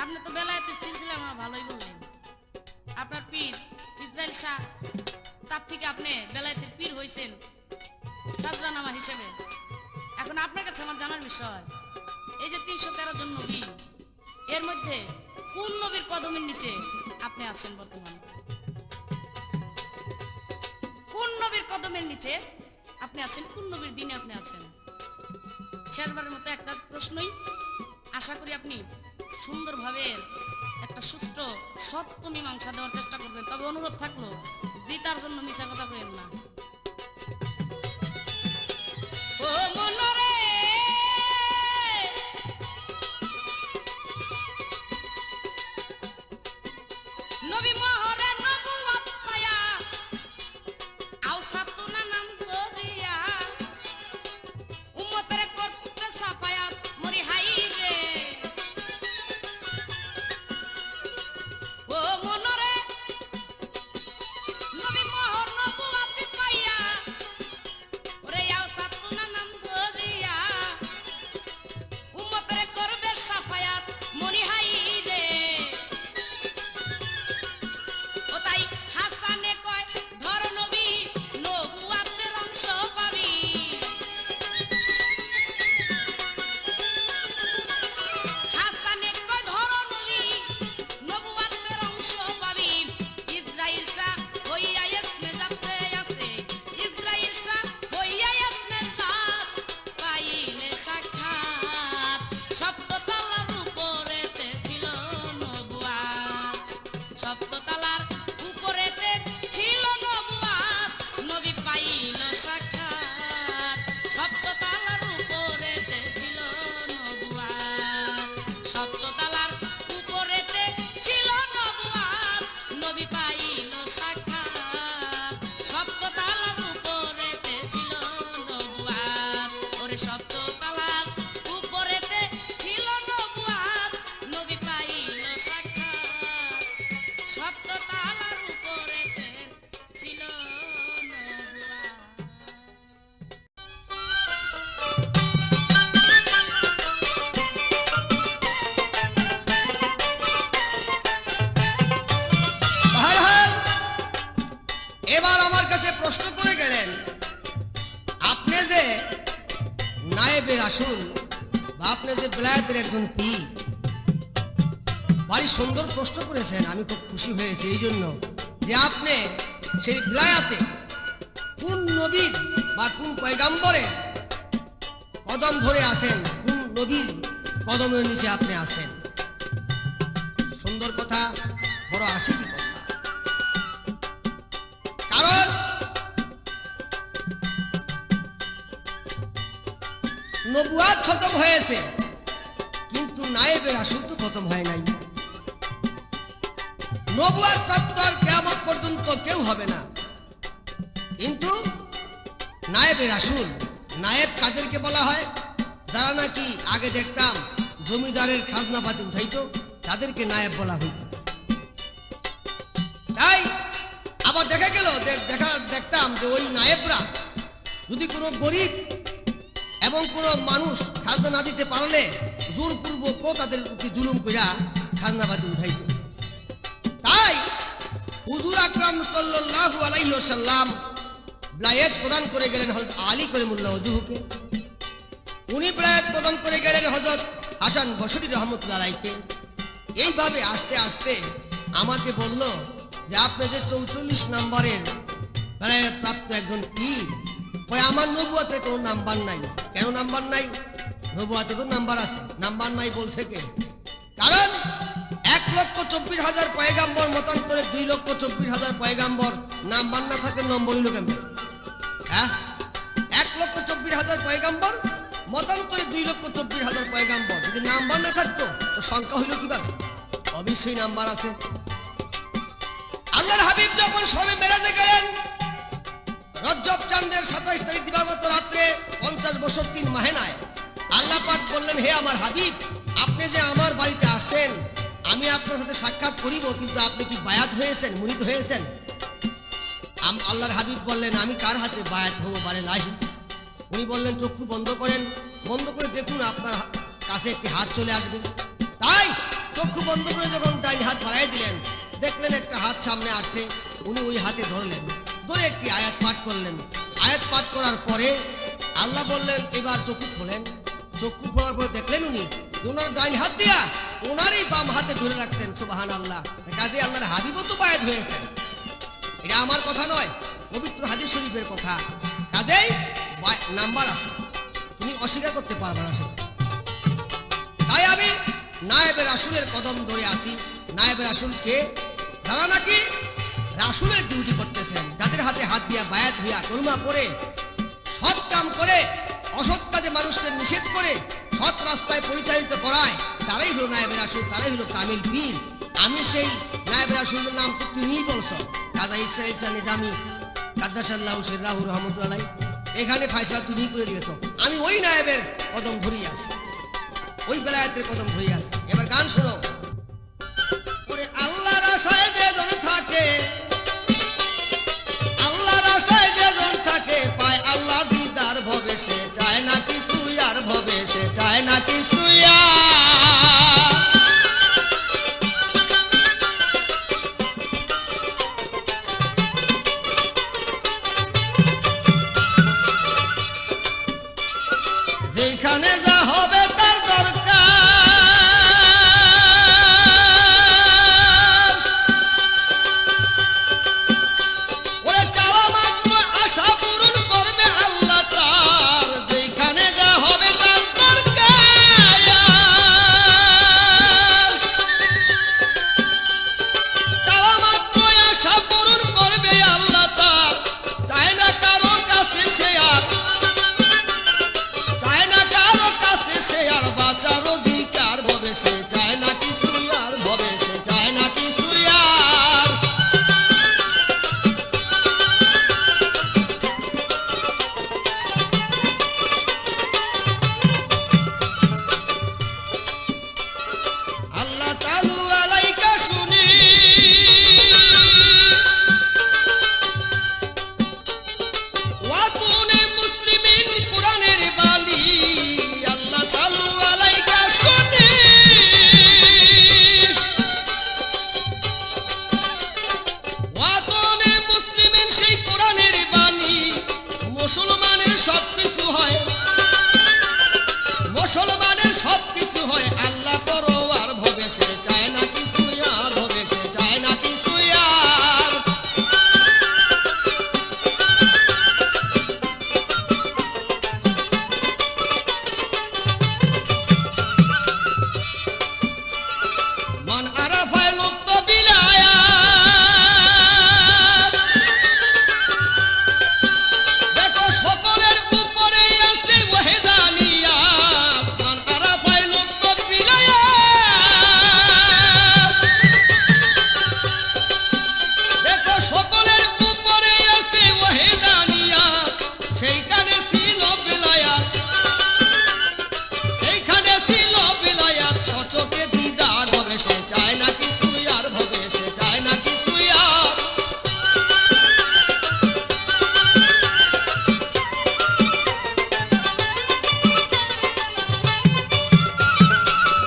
আপনি তো বেলায়েতের সিলসিলা আমার ভালোই বললেন। আপনার পীর ইসরাইল শাহ, তার থেকে আপনি বেলায়েতের পীর হইছেন সাজরানামা হিসেবে। এখন আপনার কাছে আমার জানার বিষয়, এই যে 313 জন নবী, এর মধ্যে কোন নবীর কদমের নিচে আপনি আছেন বর্তমানে? কোন নবীর কদমের নিচে আপনি আছেন? কোন নবীর দিনে আপনি আছেন? শেষবারের মতো একটা প্রশ্নই, আশা করি আপনি সুন্দরভাবে একটা সুষ্ঠু সত্য মীমাংসা দেওয়ার চেষ্টা করবেন। তবে অনুরোধ থাকলো, জিতার জন্য মিছা কথা বলেন না। ও মনরে নবী মহরে নবুয়ত পায়া আওসাতুনা নাম ধরিয়া উম্মতের করতে সাফায়াত মরি হাই রে। ও মনরে নবী মহর নবুয়ত পাইয়া ওরে আওসাতুনা নাম ধরিয়া উম্মতের করবে সাফায়াত মরি হাই রে। ও তাই হাসানে কয় ধর নবী নবুয়তের অংশ পাবি। হাসানে কয় ধর নবী নবুয়তের অংশ পাবি। ইসরাইল শাহ হইয়া ইসমে জাতে আছে, ইসরাইল শাহ হইয়া ইসমে জাত পাইলে সাক্ষাৎ। সপ্ততলার উপরেতে ছিল নবুয়ত, সপ্ততলার উপরেতে ছিল নবুয়ত, নবী পাইল সাক্ষাৎ। সপ্ততলার উপরেতে ছিল নবুয়ত, সপ্ততলার উপরেতে ছিল নবুয়ত, নবী পাইল সাক্ষাৎ। সপ্ততলার উপরেতে ছিল নবুয়ত, ওরে সপ্ততলার উপরেতে ছিল নবুয়ত, নবী পাইল সাক্ষাৎ। সপ্ততলার উপরেতে ছিল নবুয়ত। বাহারহাল, এবার আমার কাছে প্রশ্ন করে গেলেন, আপনি যে নায়েবে রাসূল বা আপনি যে বেলায়েতের একজন পীর, ভারী সুন্দর প্রশ্ন করেছেন। আমি খুব খুশি হয়েছি এই জন্য যে আপনি সেই বেলায়েতে কোন নবীর বা কোন পয়গাম্বরের কদম ধরে আছেন, কোন নবীর কদমের নিচে আপনি আছেন। সুন্দর কথা, বড় আশিকি কথা। কারণ নবুয়ত খতম হয়েছে, কিন্তু নায়েবে রাসূল তো খতম হয় নাই। নবুয়ত প্রাপ্ত আর কিয়ামত পর্যন্ত কেউ হবে না, কিন্তু নায়েবে রাসূল, নায়েব কাদেরকে বলা হয়? যারা নাকি আগে দেখতাম জমিদারের খাজনাপাতি উঠাইতো, তাদেরকে নায়েব বলা হইত। তাই আবার দেখা গেল, দেখতাম যে ওই নায়েবরা যদি কোনো গরিব এবং কোনো মানুষ খাজনা না দিতে পারলে জোরপূর্বকও তাদের প্রতি জুলুম কইরা খাজনাবাদি উঠাইত। তাই হুজুর আকরাম সাল্লাল্লাহু আলাইহি ওয়াসাল্লাম বেলায়েত প্রদান করে গেলেন হযরত আলী করিমুল্লাহ ওজহুকে। উনি বেলায়েত প্রদান করে গেলেন হযরত হাসান বসরি রহমতুল্লাহ আলাইহিকে। এইভাবে আস্তে আস্তে আমাকে বলল যে আপনি যে 44 নম্বরের বেলায়েত প্রাপ্ত একজন পীর, কয় আমার নবুয়তে কোনো নাম্বার নাই। কেন নাম্বার নাই? নবুয়তে তো নাম্বার আছে, নাম্বার নাই বলছে কে? কারণ 1,24,000 পয়গাম্বর মতান্তরে 2,24,000 পয়গাম্বর, নাম্বার না থাকে নম্বর হইল কেমন? হ্যাঁ, 1,24,000 পয়গাম্বর মতান্তরে 2,24,000 পয়গাম্বর, যদি নাম্বার না থাকতো তো সংখ্যা হইল কিভাবে? অবশ্যই নাম্বার আছে। আল্লাহর হাবিব যখন শবে মেরাজে গেলেন, রজব চাঁদের 27 তারিখ দিবাগত রাত্রে 50 বছর 3 মাহে নাই, আল্লাহ পাক বললেন, হে আমার হাবিব, আপনি যে আমার বাড়িতে আসছেন, আমি আপনার সাথে সাক্ষাৎ করিব, কিন্তু আপনি কি বায়াত হয়েছেন, মুরিদ হয়েছেন? আল্লাহর হাবিব বললেন, আমি কার হাতে বায়াত হব পারে নাই। উনি বললেন, চক্ষু বন্ধ করেন, বন্ধ করে দেখুন আপনার কাছে একটি হাত চলে আসবে। তাই চক্ষু বন্ধ করে যখন ডাইন হাত বাড়াই দিলেন, দেখলেন একটা হাত সামনে আসছে, উনি ওই হাতে ধরলেন, ধরে একটি আয়াত পাঠ করলেন। আয়াত পাঠ করার পরে আল্লাহ বললেন, এবার চক্ষু খোলেন। চক্ষু খোলার পরে দেখলেন উনি ওনার ডাইন হাত দিয়া ওনারই বাম হাতে ধরে রাখছেন। সুবহানাল্লাহ। কাজে আল্লাহর হাবিবও তো বায়াত হয়েছেন। এটা আমার কথা নয়, পবিত্র হাদিস শরীফের কথা। কাজেই নাম্বার আছে, তুমি অস্বীকার করতে পারবে না সেটা। তাই আমি নায়েবে রাসূলের কদম ধরে আছি। নায়েবে রাসূল কে? যারা নাকি রাসূলের ডিউটি করতেছেন, যাদের হাতে হাত দিয়া বায়াত হইয়া কলমা পড়ে সৎ কাম করে অসৎ কাজে মানুষকে নিষেধ করে সৎ রাস্তায় পরিচালিত করায়, তারাই হলো নায়েবে রাসূল, তারাই হলো কামিল পীর। আমি সেই নায়েবে রাসূলের নাম তুমিই বলছো, কাজা ইসরাইল শাহ নিজামী কাদ্দাসাল্লাহু সিররাহু রাহমাতুল্লাহ, এখানে ফয়সালা তুমি করে দিয়েছো। আমি ওই নায়েবের কদম ধরিয়ে আছি, ওই বেলায়েতের কদম ধরিয়ে আছি। এবার গান শোনো। ওরে আল্লাহর আশায় যে জন থাকে, আল্লাহর আশায় যে জন থাকে, পায় আল্লাহ দিদার ভবে, সে চায় না কিছু আর ভবে, সে চায় না কিছু আর। যেখানে যা হবে তার দরকার, ওরে চাওয়া মাত্র আশা পূরণ করবে আল্লাহ তার। যেখানে যা হবে তার দরকার, চাওয়া মাত্র আশা পূরণ করবে আল্লাহ তার। চায় না কারো কাছে সে আর, চায় না কারো কাছে সে আর বাঁচার অধিকার ভবে, সে চায় না কিছু আর ভবে, সে চায় না কিছু আর। আল্লাহ তাআলা আলাইকা শুনি, ওয়াতুনে মুসলিমিন কুরআনের বাণী। আল্লাহ তাআলা আলাইকা শুনি, ওয়াতুনে মুসলিমিন সেই কুরআনের বাণী। মুসলমানের সব কিছু হয়, মুসলমানের সব কিছু হয় আল্লাহ পরোয়ার ভবে, সে চায় না কিছু আর ভবে, সে চায় না কিছু আর। মান আরাফায় লুপ্ত বিলায়াত, দেখো সকলের উপরেই আছে ওয়াহিদানিয়াত। মান আরাফায় লুপ্ত বিলায়াত, দেখো সকলের উপরেই আছে ওয়াহিদানিয়াত। সেইখানে ছিল বিলায়াত, সেইখানে ছিল বিলায়াত। সচকে দিদার হবে, সে চায় না কিছু আর ভবে, সে চায় না কিছু আর।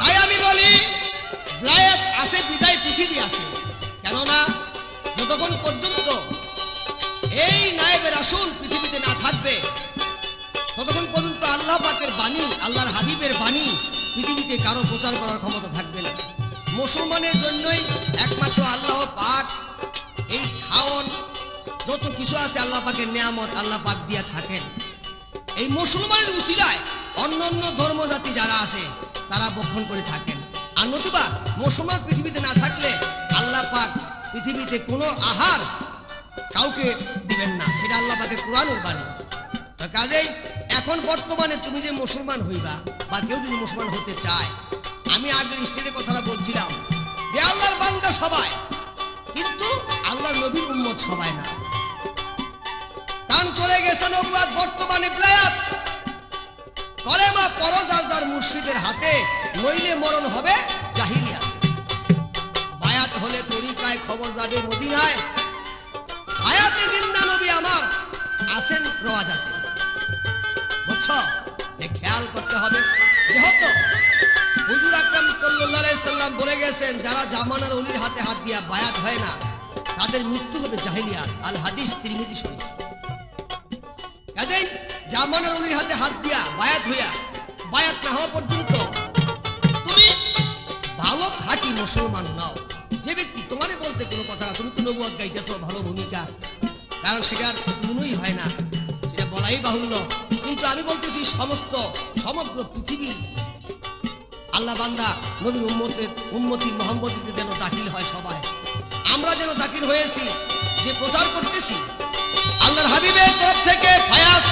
তাই আমি বলি, বিলায়াত আছে বিদায় পৃথিবী আছে। কেননা যতক্ষণ পর্যন্ত এই নায়েবে রাসূল পৃথিবীতে না থাকবে, ততক্ষণ পর্যন্ত আল্লাহ পাকের বাণী, আল্লাহর হাবিবের বাণী পৃথিবীতে কারো প্রচার করার ক্ষমতা থাকবে না। মুসলমানের জন্যই একমাত্র আল্লাহ পাক নেয়ামত আল্লাহ পাক দিয়া থাকেন। এই মুসলমানের উসিলায় অন্যান্য ধর্মজাতি যারা আছে তারা বক্ষণ করে থাকেন। আর নতুবা মুসলমান পৃথিবীতে না থাকলে আল্লাহ পাক পৃথিবীতে কোনো আহার কাউকে দিবেন না, সেটা আল্লাহ পাকের কোরআনের বাণী। তো কাজেই এখন বর্তমানে তুমি যে মুসলমান হইবা বা কেউ যদি মুসলমান হতে চায়, আমি আগের স্টেজে কথাটা বলছিলাম যে আল্লাহর বান্দা সবাই, কিন্তু আল্লাহর নবীর উম্মত সবাই না। কারণ চলে গেছে নবুয়াত, বর্তমানে বেলায়াত। কলেমা পড়ো যার যার মুর্শিদের হাতে, নইলে মরণ হবে জাহিলিয়াত। বায়াত হলে তরিকায় খবর যাবে মদিনায়, হায়াতে জিন্দা নবী আমার আছেন রওয়াজাতে। বুঝছো? এ খেয়াল করতে হবে। যেহেতু হুজুর আকরাম সাল্লাল্লাহু আলাইহি সাল্লাম বলে গেছেন, যারা জামানার ওলির হাতে হাত দিয়া বায়াত হয় না তাদের মৃত্যু হবে জাহিলিয়াত। আল হাদিস তিরমিজি শরীফ। কাজেই জামানার ওলির হাতে হাত দিয়া বায়াত হইয়া, বায়াত না হওয়া পর্যন্ত তুমি ভালো খাঁটি মুসলমান নাও। যে ব্যক্তি তোমারে বলতে কোনো কথা না, তুমি তো নবুয়ত গাইতেছো, ভালো ভূমিকা, কারণ সেটার কোনোই হয় না, সেটা বলাই বাহুল্য। কিন্তু আমি বলতেছি সমগ্র পৃথিবী আল্লাহ বান্দা নবীর উম্মতি মুহাম্মদীতে যেন দাখিল হয় সবাই। আমরা যেন দাখিল হয়েছি, যে প্রচার করতেছি আল্লাহর হাবিবের তরফ থেকে ফায়াজ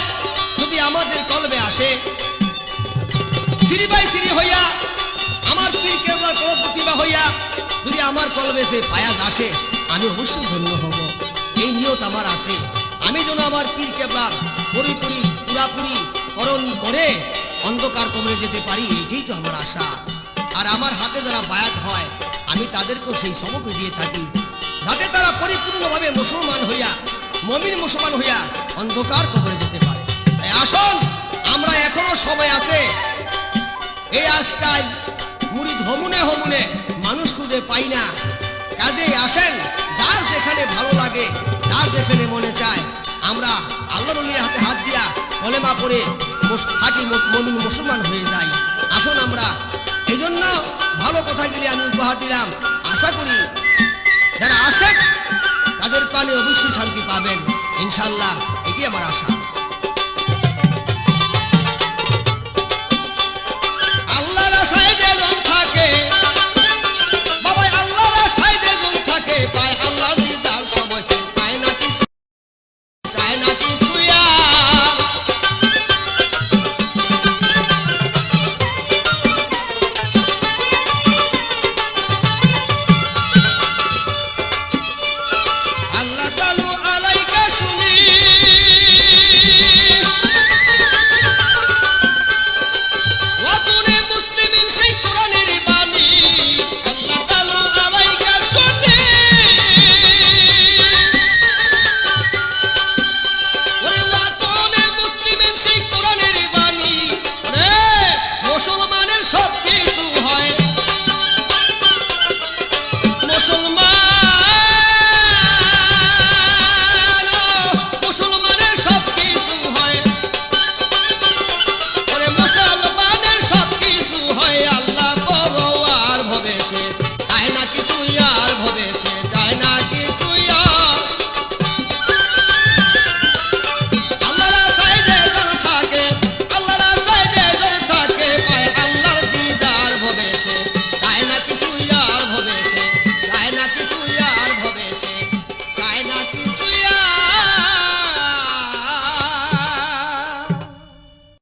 যদি আমাদের কলবে আসে, সিঁড়ি বাই সিঁড়ি হইয়া আমার পীর কেবলার প্রতিভা হইয়া যদি আমার কলবে সে ফায়াজ আসে, আমি অবশ্যই ধন্য হব। এই নিয়ত আমার আছে, আমি যেন আমার পীর কেবলার পুরাপুরি করণ করে অন্ধকার কবরে যেতে পারি, এটাই তো আমার আশা। আর আমার হাতে যারা বায়াত হয় আমি তাদেরকেও সেই সবক দিয়ে থাকি, যাতে তারা পরিপূর্ণভাবে মুসলমান হইয়া, মুমিন মুসলমান হইয়া অন্ধকার কবরে যেতে পারে। তাই আসুন, আমরা এখনো সময় আছে। এই আজকাল মুরিদ হমুনে মানুষ খুঁজে পাই না। কাজে আসেন, যার যেখানে ভালো লাগে, যার যেখানে মনে চায়, আমরা আল্লাহর ওলির হাতে হাত দিয়া কলেমা পড়ে খাঁটি মুমিন মুসলমান হয়ে যাই। আসুন আমরা এই জন্য ভালো কথাগুলি আমি উপহার দিলাম। আশা করি যারা আসেন তাদের প্রাণে অবশ্যই শান্তি পাবেন ইনশাআল্লাহ, এটি আমার আশা।